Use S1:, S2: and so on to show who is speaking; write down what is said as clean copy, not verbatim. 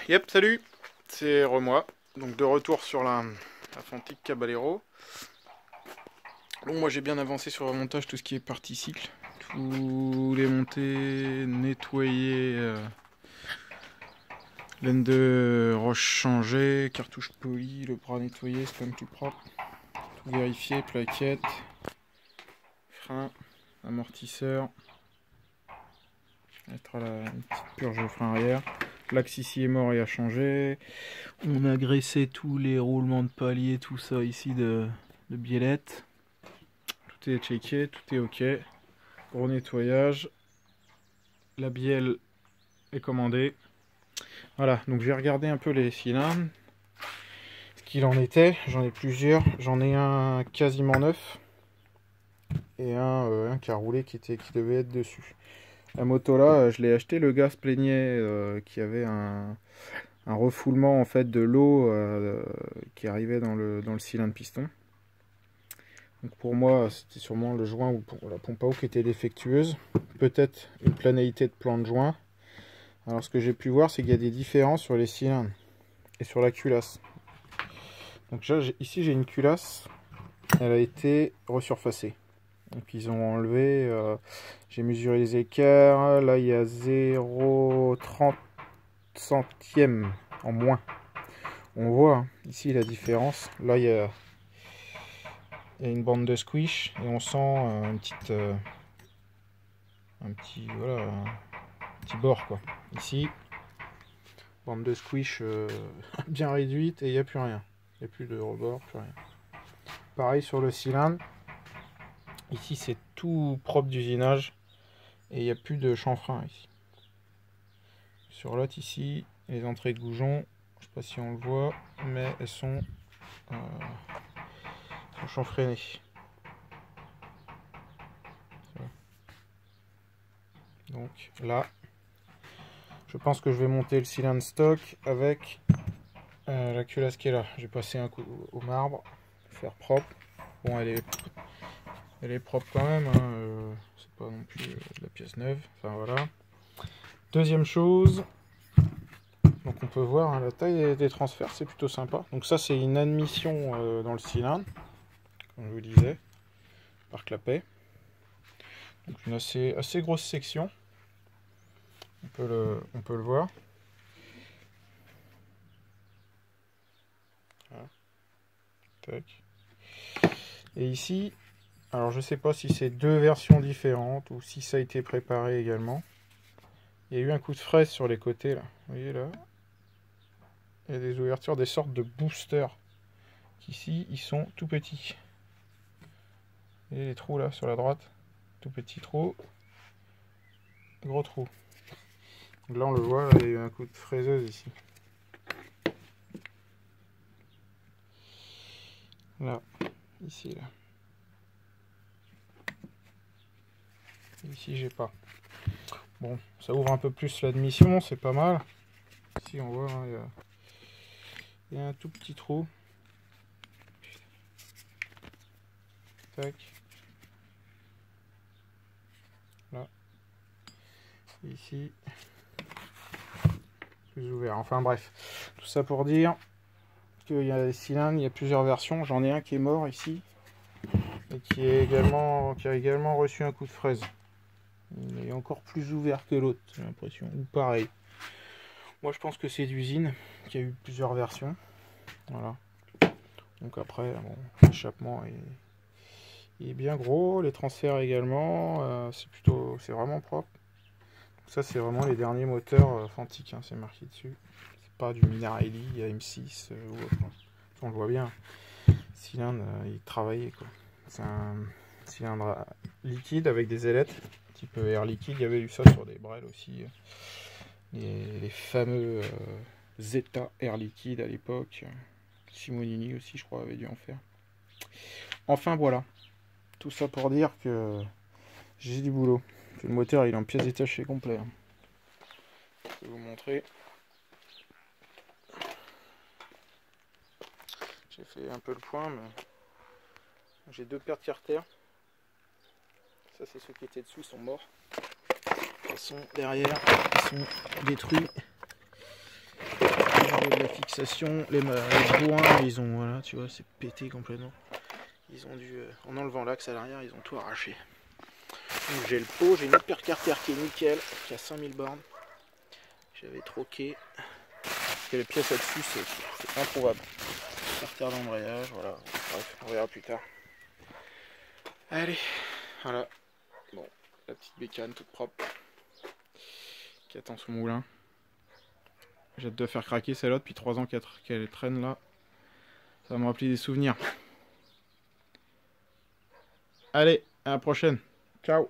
S1: Yep, salut, c'est Remoi, donc de retour sur la Fantic Caballero. Bon, moi j'ai bien avancé sur le montage, tout ce qui est partie cycle, tous les montées, nettoyer, laine de roche changée, cartouche polie, le bras nettoyé, c'est quand même tout propre, tout vérifié, plaquettes, frein, amortisseur, mettre à une petite purge au frein arrière. L'axe ici est mort et a changé. On a graissé tous les roulements de palier, tout ça ici de biellette. Tout est checké, tout est ok. Gros nettoyage. La bielle est commandée. Voilà, donc j'ai regardé un peu les cylindres. Ce qu'il en était, j'en ai plusieurs. J'en ai un quasiment neuf. Et un qui a roulé qui devait être dessus. La moto là, je l'ai acheté, le gars se plaignait qu'il y avait un refoulement en fait de l'eau qui arrivait dans le cylindre piston. Donc pour moi c'était sûrement le joint ou la pompe à eau qui était défectueuse, peut-être une planéité de plan de joint. Alors ce que j'ai pu voir, c'est qu'il y a des différences sur les cylindres et sur la culasse. Donc ici j'ai une culasse, elle a été resurfacée. Donc ils ont enlevé, j'ai mesuré les écarts, là il y a 0,30 centième en moins. On voit hein, ici la différence. Là il y a une bande de squish et on sent un petit bord quoi. Ici, bande de squish bien réduite et il n'y a plus rien. Il n'y a plus de rebord, plus rien. Pareil sur le cylindre. Ici c'est tout propre d'usinage et il n'y a plus de chanfrein ici. Sur l'autre ici, les entrées de goujon, je sais pas si on le voit, mais elles sont chanfreinées. Donc là, je pense que je vais monter le cylindre stock avec la culasse qui est là. J'ai passé un coup au marbre, faire propre. Bon, elle est propre quand même, hein, c'est pas non plus de la pièce neuve. Enfin voilà. Deuxième chose, donc on peut voir hein, la taille des transferts, c'est plutôt sympa. Donc ça c'est une admission dans le cylindre, comme je vous disais, par clapet. Donc une assez grosse section. On peut le voir. Voilà. Tac. Et ici, alors je sais pas si c'est deux versions différentes ou si ça a été préparé également. Il y a eu un coup de fraise sur les côtés là. Vous voyez là, il y a des ouvertures, des sortes de boosters. Ici, ils sont tout petits. Vous voyez les trous là sur la droite, tout petit trou, gros trou. Donc là on le voit, là, il y a eu un coup de fraiseuse ici. Là, ici là. Ici j'ai pas. Bon, ça ouvre un peu plus l'admission, c'est pas mal. Ici on voit, hein, il y a un tout petit trou. Tac. Là. Et ici. Plus ouvert. Enfin bref. Tout ça pour dire qu'il y a des cylindres, il y a plusieurs versions. J'en ai un qui est mort ici. Et qui a également reçu un coup de fraise. Il est encore plus ouvert que l'autre, j'ai l'impression. Ou pareil. Moi je pense que c'est d'usine, qu'il y a eu plusieurs versions. Voilà. Donc après, bon, l'échappement est bien gros, les transferts également, c'est vraiment propre. Donc ça c'est vraiment les derniers moteurs Fantic, hein, c'est marqué dessus. C'est pas du Minarelli, M6 ou autre. On le voit bien. Le cylindre, il travaillait quoi. C'est un cylindre liquide avec des ailettes, type air liquide. Il y avait eu ça sur des Brel aussi. Les fameux Zeta air liquide à l'époque. Simonini aussi, je crois, avait dû en faire. Enfin voilà. Tout ça pour dire que j'ai du boulot. Que le moteur il est en pièces détachées complet. Hein. Je vais vous montrer. J'ai fait un peu le point, mais j'ai deux paires de carters. Ça c'est ceux qui étaient dessus, ils sont morts. Ils sont derrière, ils sont détruits. fixation, les bourrins, ils ont, voilà, tu vois, c'est pété complètement. Ils ont dû, en enlevant l'axe à l'arrière, ils ont tout arraché. Donc j'ai le pot, j'ai une hypercarter qui est nickel, qui a 5000 bornes. J'avais troqué. Et les pièces là-dessus, c'est introuvable. Carter d'embrayage, voilà. Bref, on verra plus tard. Allez, voilà. Bon, la petite bécane toute propre. Qui attend son moulin. J'ai hâte de faire craquer celle-là depuis 3 ans qu'elle traîne là. Ça va me rappeler des souvenirs. Allez, à la prochaine. Ciao.